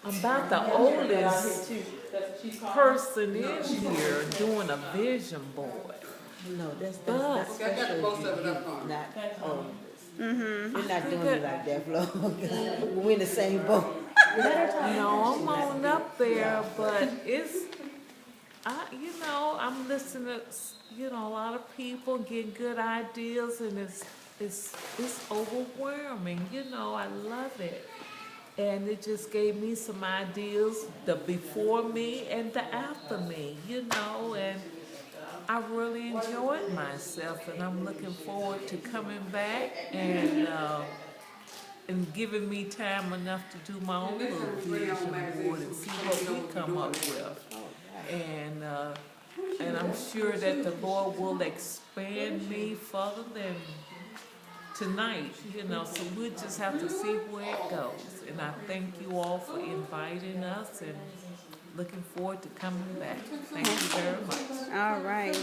about the oldest person in here doing a vision board. No, that's But special. Not oldest. We're not doing it like that, Flo. We're in the same boat. no, I'm on up there, but I'm listening to, a lot of people getting good ideas, and it's overwhelming. I love it. And it just gave me some ideas, the before me and the after me, and I really enjoyed myself, and I'm looking forward to coming back and giving me time enough to do my own little vision board and see what we come up with. And I'm sure that the Lord will expand me further than tonight, so we'll just have to see where it goes. And I thank you all for inviting us and looking forward to coming back. Thank you very much. All right.